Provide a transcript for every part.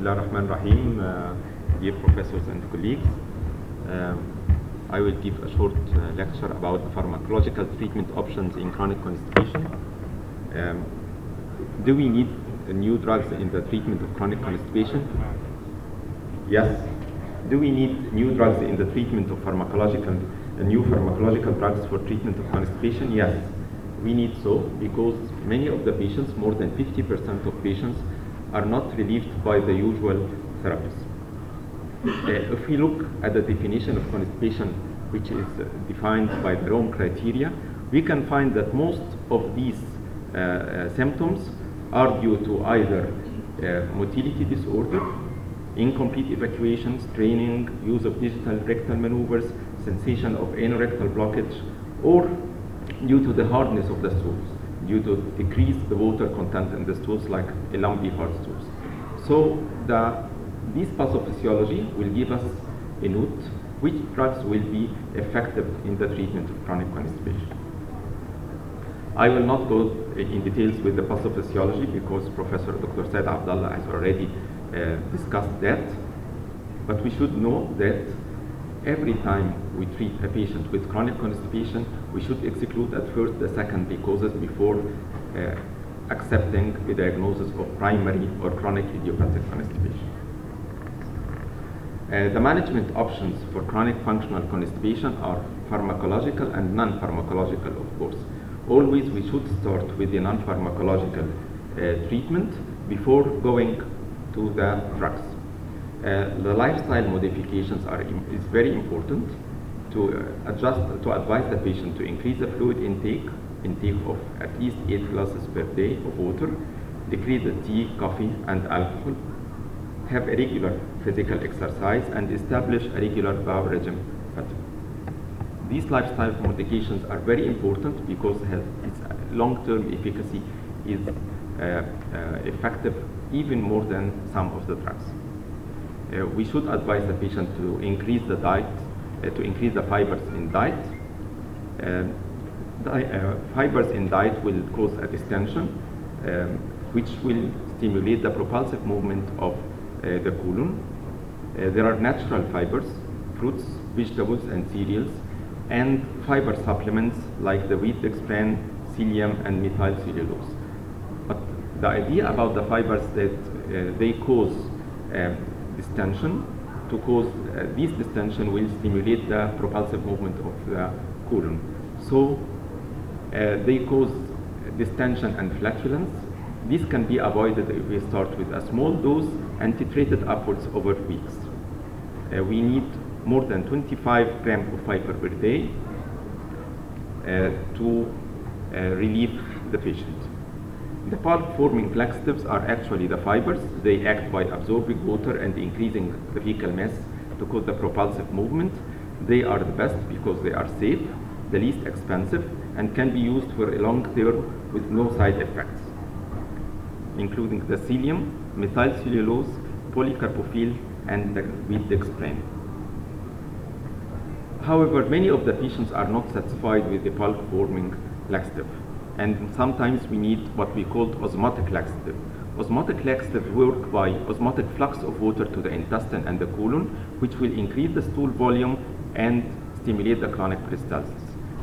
Bismillah ar-Rahman ar-Rahim, dear professors and colleagues. I will give a short lecture about the pharmacological treatment options in chronic constipation. Do we need new drugs in the treatment of chronic constipation? Yes. Do we need new drugs in the treatment of new pharmacological drugs for treatment of constipation? Yes. We need so because many of the patients, more than 50% of patients, are not relieved by the usual therapies. If we look at the definition of constipation, which is defined by the Rome criteria, we can find that most of these symptoms are due to either motility disorder, incomplete evacuation, straining, use of digital rectal maneuvers, sensation of anorectal blockage, or due to the hardness of the stools, due to decrease the water content in the stools like a lumpy hard stools. So this pathophysiology will give us a note which drugs will be effective in the treatment of chronic constipation. I will not go in details with the pathophysiology because Professor Dr. Said Abdallah has already discussed that, but we should know that every time we treat a patient with chronic constipation, we should exclude at first the secondary causes before accepting the diagnosis of primary or chronic idiopathic constipation. The management options for chronic functional constipation are pharmacological and non-pharmacological, of course. Always we should start with the non-pharmacological treatment before going to the drugs. The lifestyle modifications is very important to advise the patient to increase the fluid intake of at least 8 glasses per day of water, decrease the tea, coffee, and alcohol, have a regular physical exercise, and establish a regular bowel regime pattern. These lifestyle modifications are very important because its long-term efficacy is effective even more than some of the drugs. We should advise the patient to increase the diet, to increase the fibers in diet. Fibers in diet will cause a distension, which will stimulate the propulsive movement of the colon. There are natural fibers, fruits, vegetables, and cereals, and fiber supplements like the wheat bran, psyllium, and methyl cellulose. But the idea about the fibers that they cause distension. To cause this distension will stimulate the propulsive movement of the colon. So they cause distension and flatulence. This can be avoided if we start with a small dose and titrate it upwards over weeks. We need more than 25 grams of fiber per day to relieve the patient. The pulp-forming laxatives are actually the fibers. They act by absorbing water and increasing the fecal mass to cause the propulsive movement. They are the best because they are safe, the least expensive, and can be used for a long term with no side effects, including the psyllium, methyl cellulose, polycarbophil, and the wheat bran. However, many of the patients are not satisfied with the pulp-forming laxative, and sometimes we need what we call osmotic laxative. Osmotic laxative work by osmotic flux of water to the intestine and the colon, which will increase the stool volume and stimulate the chronic peristalsis.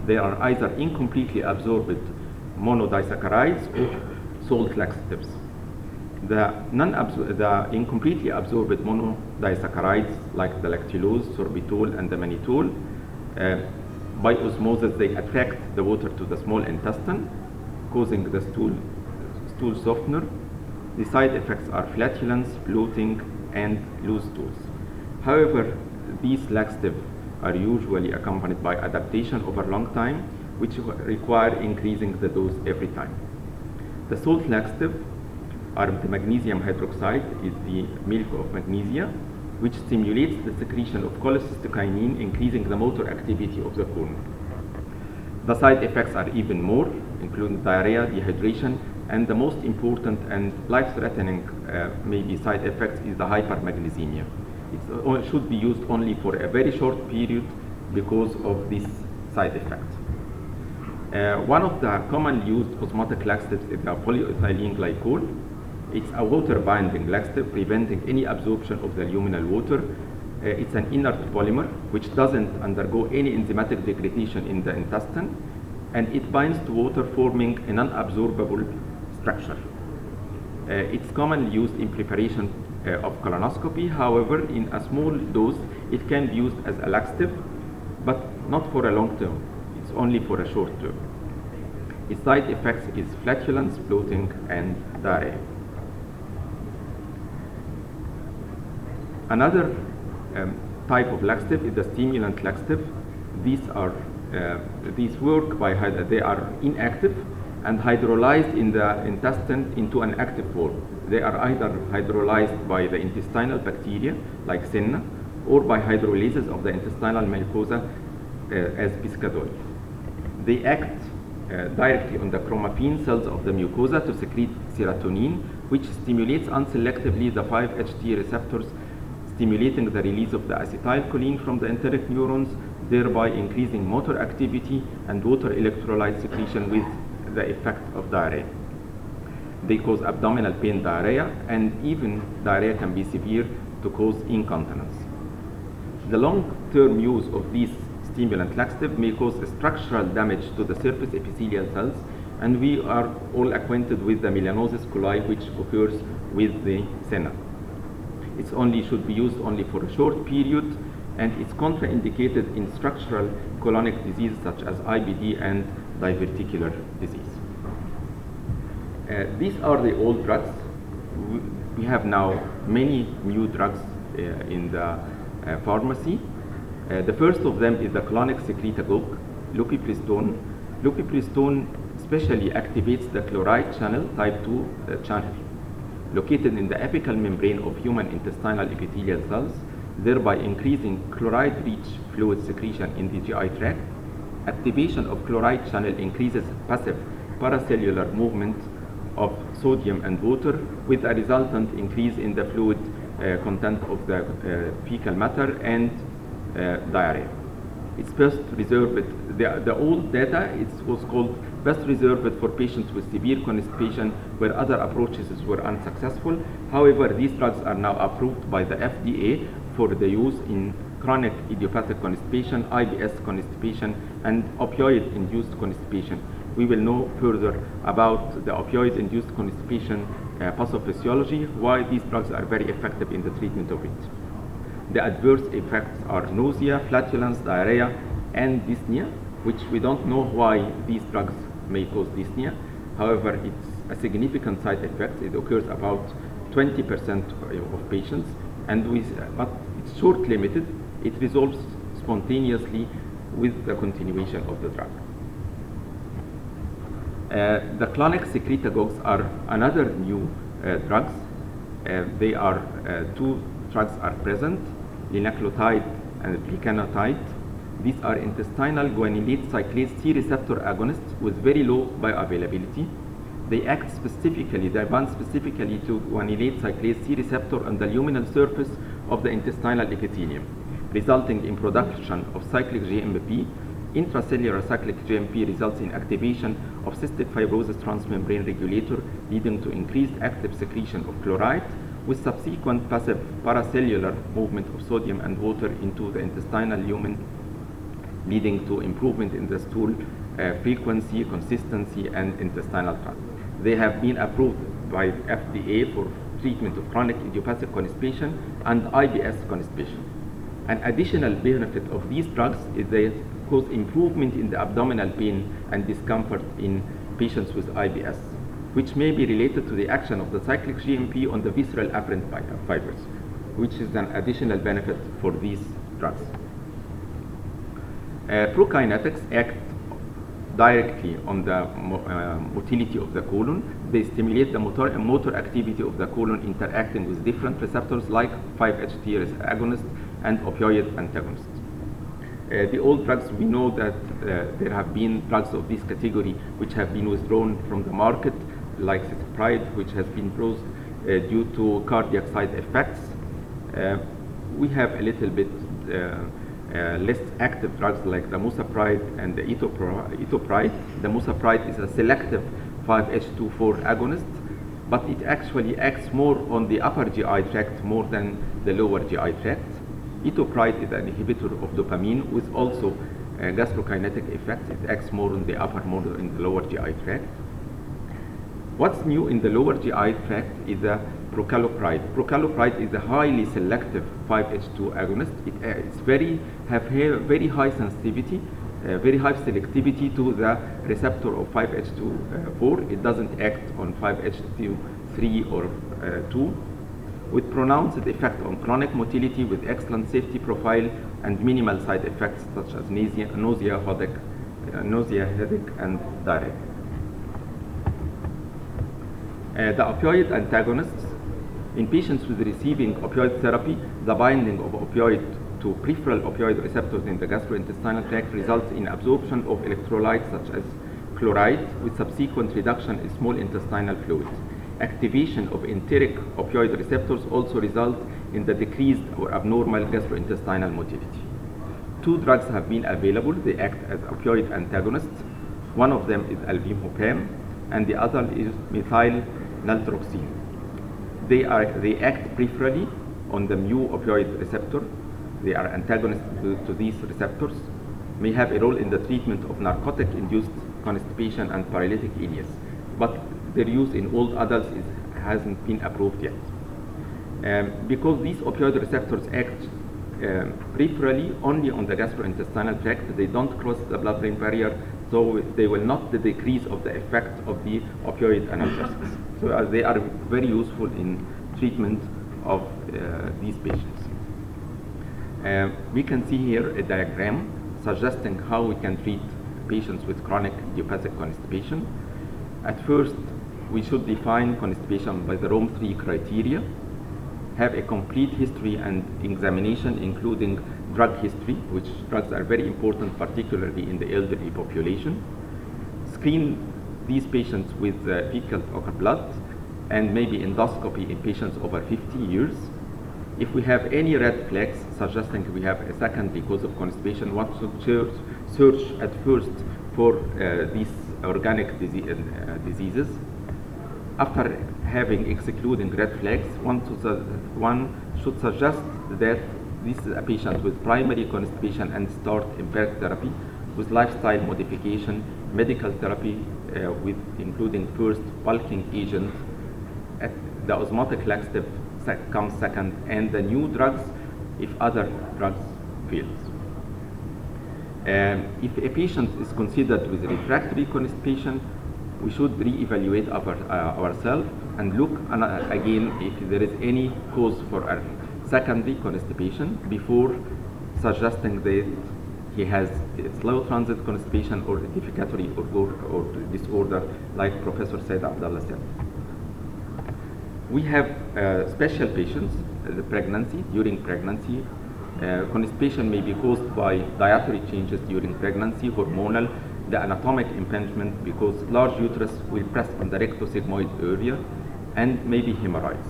They are either incompletely absorbed monodisaccharides or salt laxatives. The incompletely absorbed monodisaccharides like the lactulose, sorbitol, and the mannitol, by osmosis they attract the water to the small intestine, causing the stool softener. The side effects are flatulence, bloating, and loose stools. However, these laxatives are usually accompanied by adaptation over a long time, which require increasing the dose every time. The salt laxative are the magnesium hydroxide, is the milk of magnesia, which stimulates the secretion of cholecystokinin, increasing the motor activity of the colon. The side effects are even more, including diarrhea, dehydration, and the most important and life-threatening maybe side effect is the hypermagnesemia. It should be used only for a very short period because of this side effect. One of the commonly used osmotic laxatives is the polyethylene glycol. It's a water-binding laxative, preventing any absorption of the luminal water. It's an inert polymer which doesn't undergo any enzymatic degradation in the intestine, and it binds to water, forming a non-absorbable structure. It's commonly used in preparation of colonoscopy. However, in a small dose, it can be used as a laxative, but not for a long term. It's only for a short term. Its side effects is flatulence, bloating, and diarrhea. Another type of laxative is the stimulant laxative. These work by they are inactive and hydrolyzed in the intestine into an active form. They are either hydrolyzed by the intestinal bacteria like Senna, or by hydrolysis of the intestinal mucosa as Piscadol. They act directly on the chromaffin cells of the mucosa to secrete serotonin, which stimulates unselectively the 5-HT receptors, stimulating the release of the acetylcholine from the enteric neurons, thereby increasing motor activity and water electrolyte secretion with the effect of diarrhea. They cause abdominal pain, diarrhea, and even diarrhea can be severe to cause incontinence. The long-term use of these stimulant laxative may cause structural damage to the surface epithelial cells, and we are all acquainted with the melanosis coli, which occurs with the Senna. It should be used only for a short period, and it's contraindicated in structural colonic disease such as IBD and diverticular disease. These are the old drugs. We have now many new drugs in the pharmacy. The first of them is the clonic secretagogue, lupipriston. Lupipriston especially activates the chloride channel, type 2 channel, located in the apical membrane of human intestinal epithelial cells, thereby increasing chloride-rich fluid secretion in the GI tract. Activation of chloride channel increases passive paracellular movement of sodium and water, with a resultant increase in the fluid content of the fecal matter and diarrhea. It's best reserved, the old data was called best reserved for patients with severe constipation where other approaches were unsuccessful. However, these drugs are now approved by the FDA for the use in chronic idiopathic constipation, IBS constipation, and opioid-induced constipation. We will know further about the opioid-induced constipation pathophysiology, why these drugs are very effective in the treatment of it. The adverse effects are nausea, flatulence, diarrhea, and dyspnea, which we don't know why these drugs may cause dyspnea. However, it's a significant side effect. It occurs about 20% of patients, but it's short-limited. It resolves spontaneously with the continuation of the drug. The clonic secretagogues are another new drugs. They are two drugs are present, linaclotide and plecanatide. These are intestinal guanylate cyclase C receptor agonists with very low bioavailability. They bind specifically to guanylate cyclase C receptor on the luminal surface of the intestinal epithelium, resulting in production of cyclic GMP. Intracellular cyclic GMP results in activation of cystic fibrosis transmembrane regulator, leading to increased active secretion of chloride, with subsequent passive paracellular movement of sodium and water into the intestinal lumen, leading to improvement in the stool frequency, consistency, and intestinal tract. They have been approved by FDA for treatment of chronic idiopathic constipation and IBS constipation. An additional benefit of these drugs is they cause improvement in the abdominal pain and discomfort in patients with IBS, which may be related to the action of the cyclic GMP on the visceral afferent fibers, which is an additional benefit for these drugs. Prokinetics act directly on the motility of the colon. They stimulate the motor activity of the colon, interacting with different receptors like 5-HT agonist and opioid antagonists. The old drugs, we know that there have been drugs of this category which have been withdrawn from the market, like cetipride, which has been closed due to cardiac side effects. We have a little bit less active drugs like the musapride and the etopride. The musapride is a selective 5-HT4 agonist, but it actually acts more on the upper GI tract more than the lower GI tract. Etopride is an inhibitor of dopamine with also gastrokinetic effects. It acts more on the upper, more in the lower GI tract. What's new in the lower GI tract is the prucalopride. Prucalopride is a highly selective 5-HT2 agonist. It's very high sensitivity, very high selectivity to the receptor of 5-HT4. It doesn't act on 5-HT3 or 2, with pronounced effect on chronic motility with excellent safety profile and minimal side effects such as nausea, headache, and diarrhea. The opioid antagonists. In patients with receiving opioid therapy, the binding of opioid to peripheral opioid receptors in the gastrointestinal tract results in absorption of electrolytes such as chloride with subsequent reduction in small intestinal fluids. Activation of enteric opioid receptors also results in the decreased or abnormal gastrointestinal motility. 2 drugs have been available. They act as opioid antagonists. One of them is alvimopam, and the other is methyl naltrexone. They act peripherally on the mu opioid receptor. They are antagonists to these receptors, may have a role in the treatment of narcotic-induced constipation and paralytic ileus, but their use in old adults hasn't been approved yet. Because these opioid receptors act peripherally only on the gastrointestinal tract, they don't cross the blood-brain barrier, so they will not decrease of the effect of the opioid analgesics. So they are very useful in treatment of these patients. We can see here a diagram suggesting how we can treat patients with chronic idiopathic constipation. At first, we should define constipation by the Rome 3 criteria, have a complete history and examination, including drug history, which drugs are very important, particularly in the elderly population. Screen these patients with fecal occult blood, and maybe endoscopy in patients over 50 years. If we have any red flags suggesting we have a secondary cause of constipation, one should search at first for these organic diseases. After having excluding red flags, one should suggest that this is a patient with primary constipation and start empiric therapy with lifestyle modification, medical therapy with including first bulking agent, the osmotic laxative comes second, and the new drugs if other drugs fails. If a patient is considered with refractory constipation, we should re-evaluate ourselves and look again if there is any cause for a secondary constipation before suggesting that he has slow transit constipation or defecatory or disorder, like Professor Said Abdallah said. We have special patients, during pregnancy. Constipation may be caused by dietary changes during pregnancy, hormonal, the anatomic impingement because large uterus will press on the rectosigmoid area, and maybe hemorrhoids.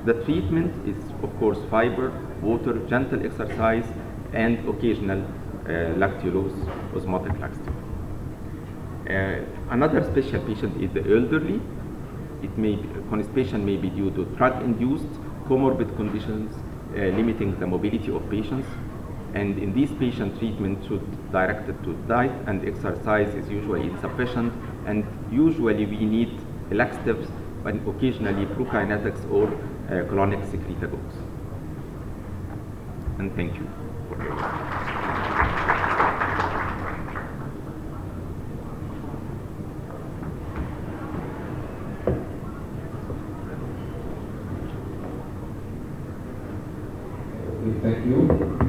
The treatment is, of course, fiber, water, gentle exercise, and occasional lactulose, osmotic laxative. Another special patient is the elderly. Constipation may be due to drug-induced comorbid conditions limiting the mobility of patients, and in these patients, treatment should direct it to diet, and exercise is usually insufficient, and usually we need laxatives and occasionally prokinetics or colonic secretagogues. And thank you for your attention. Thank you.